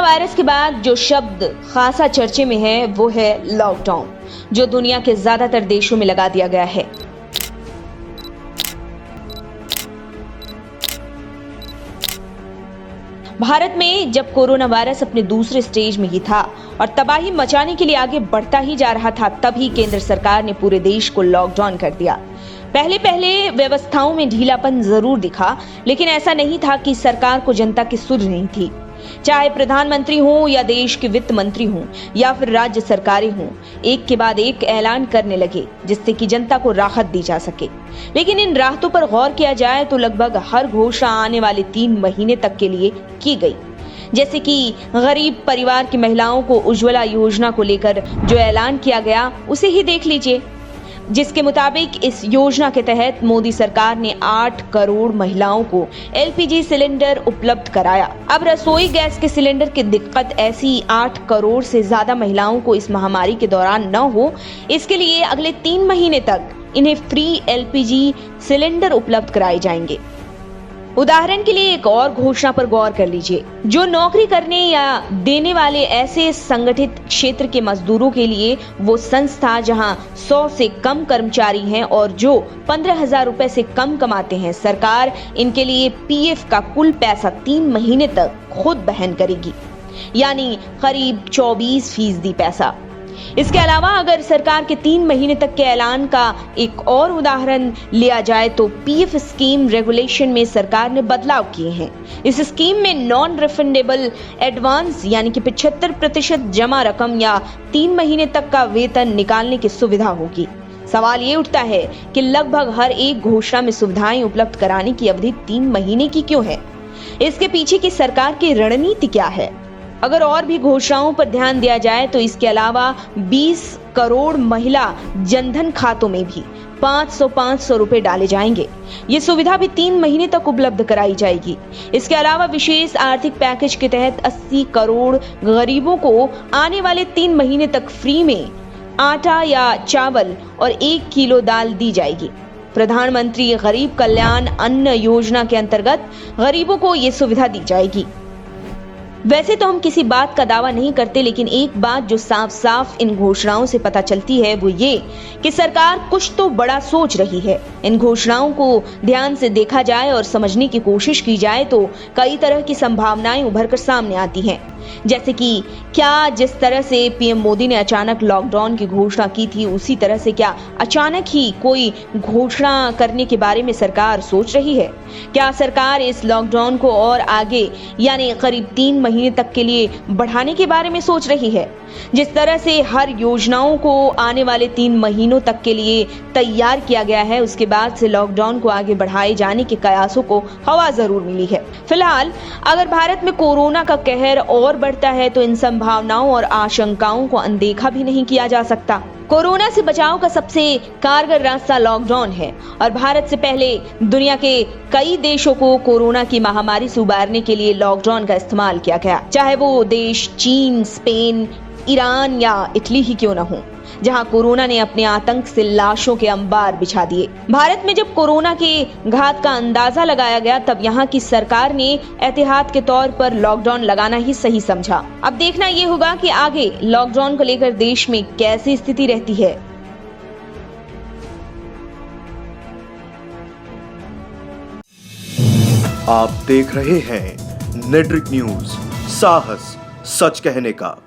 Virus के बाद जो शब्द खासा चर्चे में है वो है लॉकडाउन, जो दुनिया के ज्यादातर देशों में लगा दिया गया है। भारत में जब कोरोना वायरस अपने दूसरे स्टेज में ही था और तबाही मचाने के लिए आगे बढ़ता ही जा रहा था, तभी केंद्र सरकार ने पूरे देश को लॉकडाउन कर दिया। पहले व्यवस्थाओं में ढीलापन जरूर दिखा, लेकिन ऐसा नहीं था कि सरकार को जनता की सुध नहीं थी। चाहे प्रधानमंत्री हो या देश के वित्त मंत्री हो या फिर राज्य सरकारें हों, एक के बाद एक ऐलान करने लगे जिससे कि जनता को राहत दी जा सके। लेकिन इन राहतों पर गौर किया जाए तो लगभग हर घोषणा आने वाले 3 महीने तक के लिए की गई। जैसे कि गरीब परिवार की महिलाओं को उज्ज्वला योजना को लेकर जो ऐलान किया गया उसे ही देख लीजिए, जिसके मुताबिक इस योजना के तहत मोदी सरकार ने 8 करोड़ महिलाओं को एलपीजी सिलेंडर उपलब्ध कराया। अब रसोई गैस के सिलेंडर की दिक्कत ऐसी 8 करोड़ से ज्यादा महिलाओं को इस महामारी के दौरान न हो, इसके लिए अगले 3 महीने तक इन्हें फ्री एलपीजी सिलेंडर उपलब्ध कराए जाएंगे। उदाहरण के लिए एक और घोषणा पर गौर कर लीजिए। जो नौकरी करने या देने वाले ऐसे संगठित क्षेत्र के मजदूरों के लिए वो संस्था जहां 100 से कम कर्मचारी हैं और जो 15,000 रुपए से कम कमाते हैं, सरकार इनके लिए पीएफ का कुल पैसा 3 महीने तक खुद वहन करेगी, यानी करीब 24% पैसा। इसके अलावा अगर सरकार के 3 महीने तक के ऐलान का एक और उदाहरण लिया जाए तो पीएफ स्कीम रेगुलेशन में सरकार ने बदलाव किए हैं। इस स्कीम में नॉन रिफंडेबल एडवांस यानी कि 75% जमा रकम या 3 महीने तक का वेतन निकालने की सुविधा होगी। सवाल ये उठता है कि लगभग हर एक घोषणा में सुविधाएं उपलब्ध कराने की अवधि 3 महीने की क्यों है? इसके पीछे की सरकार की रणनीति क्या है? अगर और भी घोषणाओं पर ध्यान दिया जाए तो इसके अलावा 20 करोड़ महिला जनधन खातों में भी 500 रुपए डाले जाएंगे। ये सुविधा भी 3 महीने तक उपलब्ध कराई जाएगी। इसके अलावा विशेष आर्थिक पैकेज के तहत 80 करोड़ गरीबों को आने वाले 3 महीने तक फ्री में आटा या चावल और 1 किलो दाल दी जाएगी। प्रधानमंत्री गरीब कल्याण अन्न योजना के अंतर्गत गरीबों को ये सुविधा दी जाएगी। वैसे तो हम किसी बात का दावा नहीं करते, लेकिन एक बात जो साफ साफ इन घोषणाओं से पता चलती है वो ये कि सरकार कुछ तो बड़ा सोच रही है। इन घोषणाओं को ध्यान से देखा जाए और समझने की कोशिश की जाए तो कई तरह की संभावनाएं उभर कर सामने आती हैं। जैसे कि क्या जिस तरह से पीएम मोदी ने अचानक लॉकडाउन की घोषणा की थी, उसी तरह से क्या अचानक ही कोई घोषणा करने के बारे में सरकार सोच रही है? क्या सरकार इस लॉकडाउन को और आगे यानी करीब 3 महीने तक के लिए बढ़ाने के बारे में सोच रही है? जिस तरह से हर योजनाओं को आने वाले 3 महीनों तक के लिए तैयार किया गया है, उसके बाद से लॉकडाउन को आगे बढ़ाए जाने के कयासों को हवा जरूर मिली है। फिलहाल अगर भारत में कोरोना का कहर और बढ़ता है तो इन संभावनाओं और आशंकाओं को अनदेखा भी नहीं किया जा सकता। कोरोना से बचाव का सबसे कारगर रास्ता लॉकडाउन है और भारत से पहले दुनिया के कई देशों को कोरोना की महामारी से उबारने के लिए लॉकडाउन का इस्तेमाल किया गया, चाहे वो देश चीन, स्पेन, ईरान या इटली ही क्यों न हो, जहां कोरोना ने अपने आतंक से लाशों के अंबार बिछा दिए। भारत में जब कोरोना के घात का अंदाजा लगाया गया तब यहाँ की सरकार ने एहतियात के तौर पर लॉकडाउन लगाना ही सही समझा। अब देखना ये होगा कि आगे लॉकडाउन को लेकर देश में कैसी स्थिति रहती है। आप देख रहे हैं नेटरिक न्यूज, साहस सच कहने का।